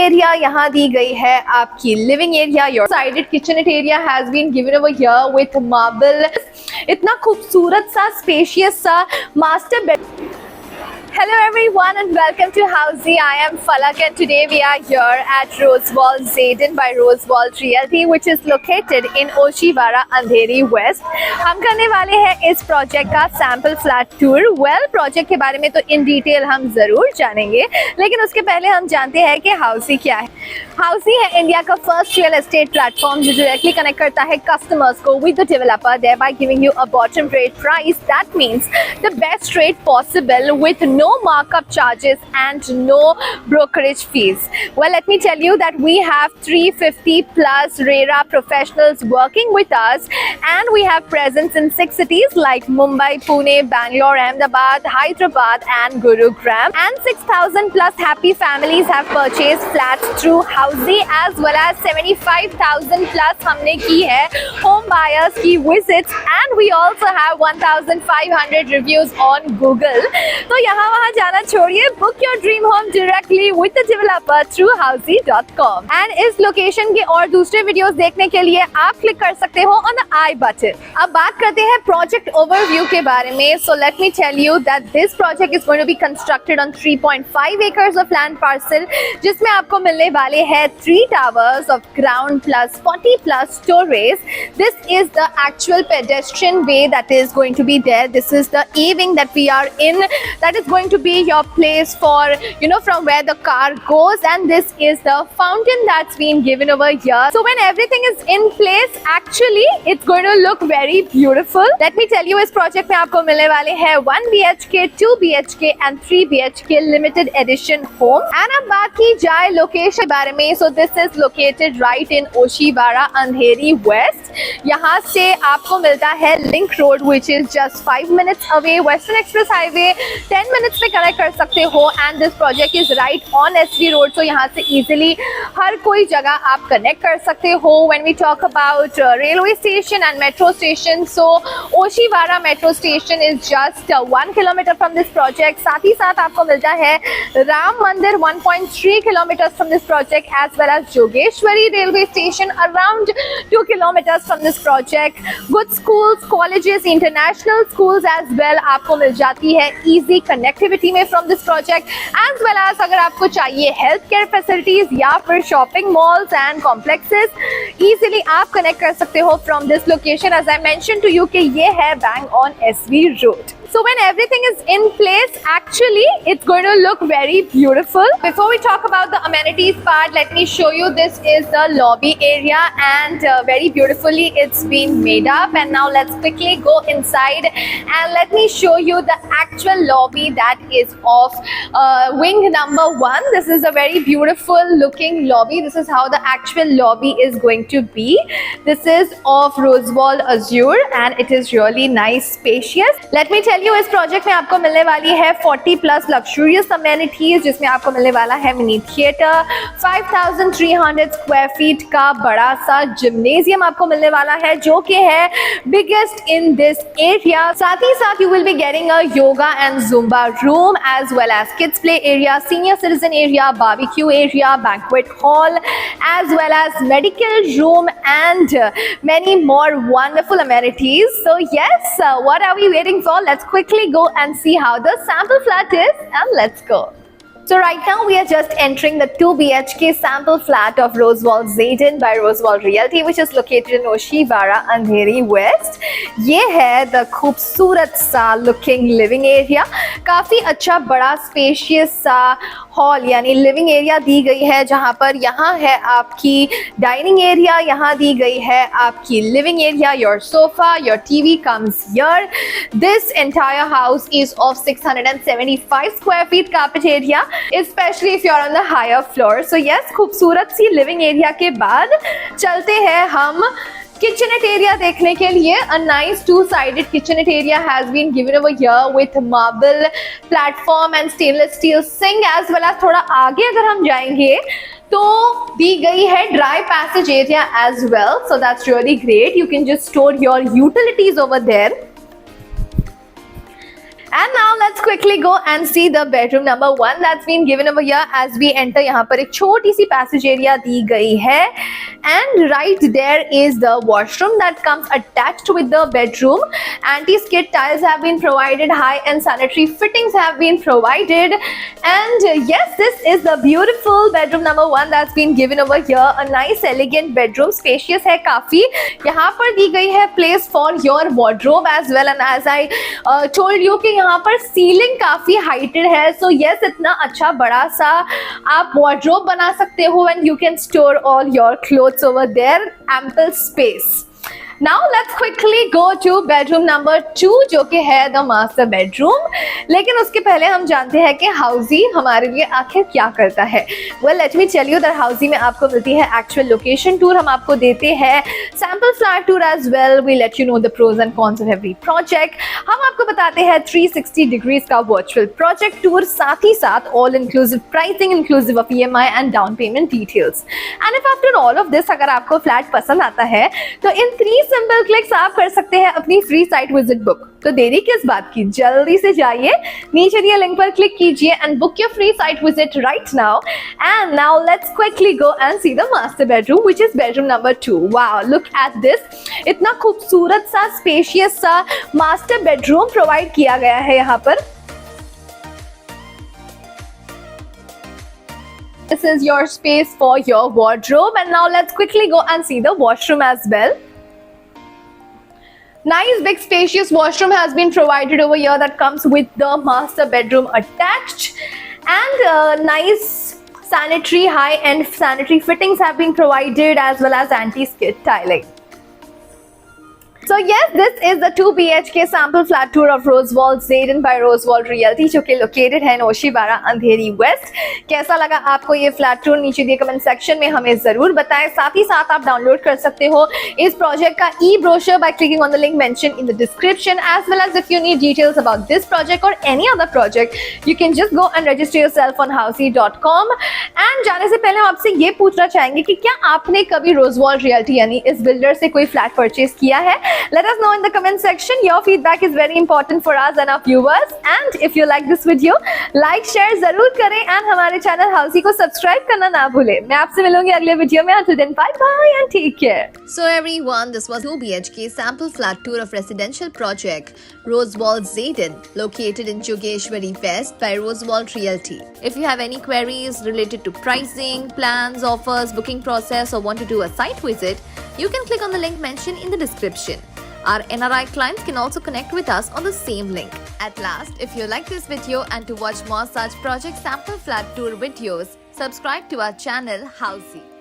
Area यहाँ दी गई है आपकी living area. Your sided kitchenette area has been given over here with marble. इतना खूबसूरत सा स्पेशियस सा master bed. Hello everyone and welcome to Housey. I am Falak and today we are here at Rosewall Zayden by Rosewall Realty which is located in Oshiwara, Andheri West. हम करने वाले हैं इस project का sample flat tour. Project के बारे में तो इन डिटेल हम जरूर जानेंगे, लेकिन उसके पहले हम जानते हैं कि हाउसी क्या है। हाउसी है इंडिया का फर्स्ट रियल एस्टेट प्लेटफॉर्म जो डायरेक्टली कनेक्ट करता है कस्टमर्स को with the developer, thereby giving you a bottom rate price. That means the best rate possible with no markup charges and no brokerage fees. Well, let me tell you that we have 350 plus RERA professionals working with us and we have presence in 6 cities like Mumbai, Pune, Bangalore, Ahmedabad, Hyderabad and Gurugram. And 6,000 plus happy families have purchased flats through Housey as well as 75,000 plus हमने की है home buyers की visits and we also have 1,500 reviews on Google. तो यहाँ वहाँ जाना छोड़िए, book your dream home directly with the developer through housey.com. And इस लोकेशन के और दूसरे वीडियोस देखने के लिए आप क्लिक कर सकते हो on the I button. अब बात करते हैं प्रोजेक्ट ओवरव्यू के बारे में. So let me tell you that this project is going to be constructed on 3.5 acres of land parcel, जिसमें आपको मिलने वाले हैं 3 towers of ground plus 40 plus stories. This is the actual pedestrian way that is going to be there. This is the E-wing that we are in. That is going to be your place for, from where the car goes, and this is the fountain that's been given over here. So when everything is in place, actually it's going to look very beautiful. Let me tell you, इस project में आपको मिलने वाले हैं 1 BHK, 2 BHK and 3 BHK limited edition home. And अब बात की जाए लोकेशन बारे में, so this is located right in Oshiwara, Andheri West. यहाँ से आपको मिलता है Link Road which is just 5 minutes away. Western Express Highway 10 minutes पे कनेक्ट कर सकते हो and this project is right on SV Road. So यहाँ से easily हर कोई जगह आप कनेक्ट कर सकते हो. When we talk about railway station and metro station, so Oshiwara metro station is just 1 kilometer from this project. साथ ही साथ आपको मिलता है राम मंदिर 1.3 kilometers from this project as well as Jogeshwari railway station around 2 kilometers from this project. Good schools, colleges, international schools as well आपको मिल जाती है easy connectivity में from this project, as well as अगर आपको चाहिए health care facilities या फिर shopping malls and complexes, easily आप connect कर सकते हो from this location. As I mentioned to you कि ये है bang on SV Road. So when everything is in place, actually it's going to look very beautiful. Before we talk about the amenities part, let me show you, this is the lobby area and very beautifully it's been made up. And now let's quickly go inside and let me show you the actual lobby that is of wing number 1. This is a very beautiful looking lobby. This is how the actual lobby is going to be. This is of Rosewall Azure and it is really nice, spacious. Let me tell you, इस project में आपको मिलने वाली है 40 plus luxurious amenities, जिसमें आपको मिलने वाला है मिनी थिएटर, 5300 स्क्वायर फीट का बड़ा सा जिम्नेजियम आपको मिलने वाला है जो कि है बिगेस्ट इन दिस एरिया. साथ ही साथ you will be getting a yoga and Zumba room as well as kids play area, senior citizen area, barbecue area, banquet hall as well as medical room and many more wonderful amenities. So yes, what are we waiting for? Let's quickly go and see how the sample flat is and let's go. So right now we are just entering the 2 BHK sample flat of Rosewall Zayden by Rosewall Realty which is located in Oshiwara, Andheri West. ये है the खूबसूरत सा looking living area. काफ़ी अच्छा बड़ा spacious सा hall यानी living area दी गई है, जहाँ पर यहाँ है आपकी डाइनिंग एरिया, यहाँ दी गई है आपकी living area, your sofa, your TV comes here. This entire house is of 675 square feet carpet area, specially if you are on the higher floor. So yes, खूबसूरत सी लिविंग एरिया के बाद चलते हैं हम kitchenette area देखने के लिए. A nice two-sided kitchenette area has been given over here with marble platform and stainless steel sink as well as थोड़ा आगे अगर हम जाएंगे तो दी गई है dry passage area as well. So that's really great. You can just store your utilities over there. And now let's quickly go and see the bedroom number 1 that's been given over here. As we enter, यहाँ पर एक छोटी सी passage area दी गई है, and right there is the washroom that comes attached with the bedroom. Anti-skid tiles have been provided, high-end sanitary fittings have been provided, and yes, this is the beautiful bedroom number 1 that's been given over here. A nice elegant bedroom, spacious है काफी. यहाँ पर दी गई है place for your wardrobe as well, and as I told you कि यहाँ पर ceiling काफी हाइटेड है, सो यस इतना अच्छा बड़ा सा आप wardrobe बना सकते हो, and you can store all your clothes over there, ample space. Now let's quickly go to bedroom number 2 जो कि है the master bedroom. लेकिन उसके पहले हम जानते हैं कि हाउसी हमारे लिए आखिर क्या करता है. Well, let me tell you that हाउसी में आपको मिलती है actual location tour, हम आपको देते हैं sample flat tour as well. We let you know the pros and cons of every project. हम आपको बताते हैं 360 degrees का virtual project tour, साथ ही साथ all inclusive pricing inclusive of EMI and down payment details. And if after all of this अगर आपको फ्लैट पसंद आता है तो इन 3 सिंपल क्लिक्स आप कर सकते हैं अपनी फ्री साइट विजिट बुक. तो देरी किस बात की, जल्दी से जाइए, नीचे दिए लिंक पर क्लिक कीजिए and book your free site visit right now. And now let's quickly go and see the master bedroom which is bedroom number 2. Wow, look at this. इतना खूबसूरत सा स्पेशियस सा मास्टर बेडरूम प्रोवाइड किया गया है यहाँ पर. This is your space for your wardrobe, and now let's quickly go and see the washroom as well. Nice big spacious washroom has been provided over here that comes with the master bedroom attached, and nice sanitary high-end sanitary fittings have been provided as well as anti-skid tiling. So yes, this is the 2 BHK sample flat tour of Rosewall Zayden by Rosewall Realty जो कि located है नौशीबारा अंधेरी waste. कैसा लगा आपको ये flat tour, नीचे दिए comment section में हमें जरूर बताएं. साथ ही साथ आप डाउनलोड कर सकते हो इस प्रोजेक्ट का e-brochure by clicking on the link mentioned in the description, as well as if you need details about this project or any other project, you can just go and register yourself on housey.com. and जाने से पहले हम आपसे ये पूछना चाहेंगे कि क्या आपने कभी Rosewall Realty यानी इस बिल्डर से कोई फ्लैट परचेज किया है? Let us know in the comment section. Your feedback is very important for us and our viewers. And if you like this video, like, share जरूर करें and हमारे channel हाउसी को सब्सक्राइब करना ना भूलें. मैं आपसे मिलूंगी अगले वीडियो में. Until then, bye bye and take care. So everyone, this was 2 BHK sample flat tour of residential project Rosewall Zayden, located in Jogeshwari West by Rosewall Realty. If you have any queries related to pricing, plans, offers, booking process, or want to do a site visit, you can click on the link mentioned in the description. Our NRI clients can also connect with us on the same link. At last, if you like this video and to watch more such project sample flat tour videos, subscribe to our channel Housey.